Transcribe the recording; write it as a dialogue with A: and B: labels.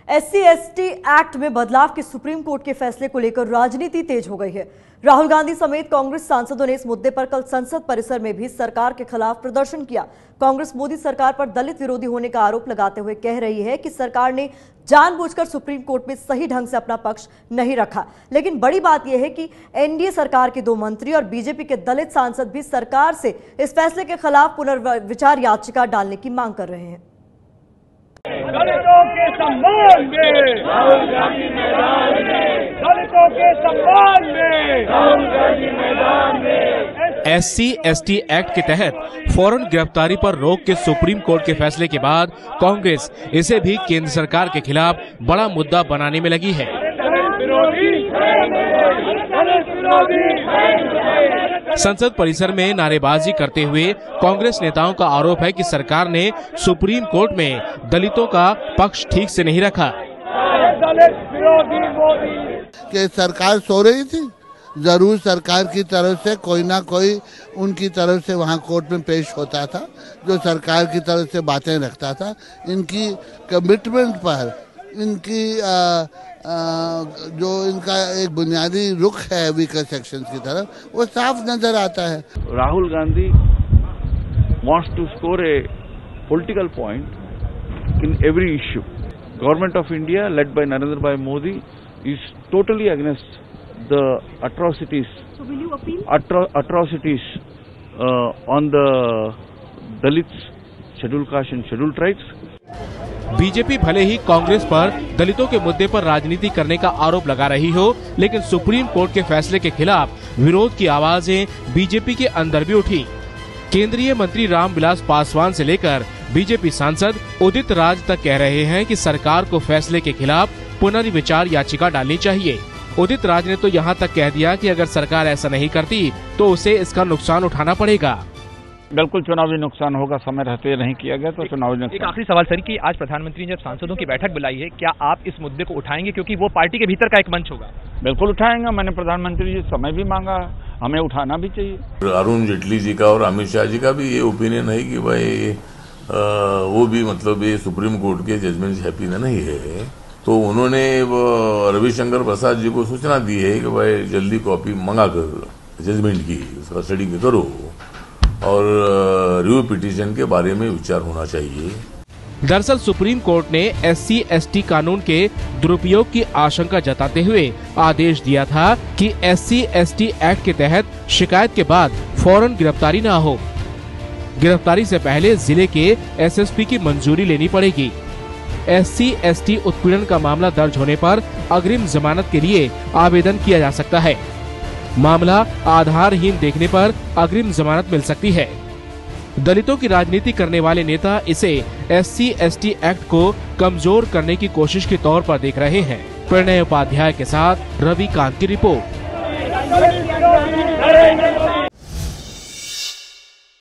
A: SC/ST act में बदलाव के सुप्रीम कोर्ट के फैसले को लेकर राजनीति तेज हो गई है। राहुल गांधी समेत कांग्रेस सांसदों ने इस मुद्दे पर कल संसद परिसर में भी सरकार के खिलाफ प्रदर्शन किया। कांग्रेस मोदी सरकार पर दलित विरोधी होने का आरोप लगाते हुए कह रही है कि सरकार ने जानबूझकर सुप्रीम कोर्ट में सही ढंग से अपना पक्ष नहीं रखा। लेकिन बड़ी बात यह है कि एनडीए सरकार के 2 मंत्री और बीजेपी के दलित सांसद भी सरकार से इस फैसले के खिलाफ पुनर्विचार याचिका डालने की मांग कर रहे हैं।
B: दलितों के सम्मान में राहुल गांधी मैदान में, दलितों के सम्मान में राहुल गांधी मैदान में।
C: SC/ST एक्ट के तहत फौरन गिरफ्तारी पर रोक के सुप्रीम कोर्ट के फैसले के बाद कांग्रेस इसे भी केंद्र सरकार के खिलाफ बड़ा मुद्दा बनाने में लगी है। संसद परिसर में नारेबाजी करते हुए कांग्रेस नेताओं का आरोप है कि सरकार ने सुप्रीम कोर्ट में दलितों का पक्ष ठीक से नहीं रखा।
D: कि सरकार सो रही थी, जरूर सरकार की तरफ से कोई ना कोई उनकी तरफ से वहाँ कोर्ट में पेश होता था जो सरकार की तरफ से बातें रखता था। इनकी कमिटमेंट पर इनकी जो इनका एक बुनियादी रुख है वीकर सेक्शंस की तरफ, वो साफ नजर आता है।
E: Rahul Gandhi wants to score a political point in every issue. Government of India led by Narendra Bhai Modi is totally against the atrocities. So will you appeal? Atrocities on the Dalits, scheduled caste and scheduled tribes.
C: BJP भले ही कांग्रेस पर दलितों के मुद्दे पर राजनीति करने का आरोप लगा रही हो, लेकिन सुप्रीम कोर्ट के फैसले के खिलाफ विरोध की आवाजें बीजेपी के अंदर भी उठी। केंद्रीय मंत्री रामविलास पासवान से लेकर बीजेपी सांसद उदित राज तक कह रहे हैं कि सरकार को फैसले के खिलाफ पुनर्विचार याचिका डालनी चाहिए। उदित राज ने तो यहाँ तक कह दिया कि अगर सरकार ऐसा नहीं करती तो उसे इसका नुकसान उठाना पड़ेगा।
E: बिल्कुल चुनावी नुकसान होगा, समय रहते नहीं किया गया तो चुनावी नुकसान।
F: एक आखिरी सवाल सर कि आज प्रधानमंत्री ने जब सांसदों की बैठक बुलाई है, क्या आप इस मुद्दे को उठाएंगे, क्योंकि वो पार्टी के भीतर का एक मंच होगा?
E: बिल्कुल उठाएंगे। मैंने प्रधानमंत्री जी समय भी मांगा, हमें उठाना भी चाहिए।
G: अरुण जेटली जी का और अमित शाह जी का भी ये ओपिनियन है कि भाई वो भी मतलब ये सुप्रीम कोर्ट के जजमेंट से हैप्पी नहीं है, तो उन्होंने रविशंकर प्रसाद जी को सूचना दी है कि भाई जल्दी कॉपी मंगा कर जजमेंट की उसका स्टडी में करो और रिव्यू पिटीशन के बारे में विचार होना चाहिए।
C: दरअसल सुप्रीम कोर्ट ने SC/ST कानून के दुरुपयोग की आशंका जताते हुए आदेश दिया था कि SC/ST एक्ट के तहत शिकायत के बाद फौरन गिरफ्तारी न हो। गिरफ्तारी से पहले जिले के SSP की मंजूरी लेनी पड़ेगी। SC/ST उत्पीड़न का मामला दर्ज होने पर अग्रिम जमानत के लिए आवेदन किया जा सकता है। मामला आधारहीन देखने पर अग्रिम जमानत मिल सकती है। दलितों की राजनीति करने वाले नेता इसे SC/ST एक्ट को कमजोर करने की कोशिश के तौर पर देख रहे हैं। प्रणय उपाध्याय के साथ रवि कांत की रिपोर्ट।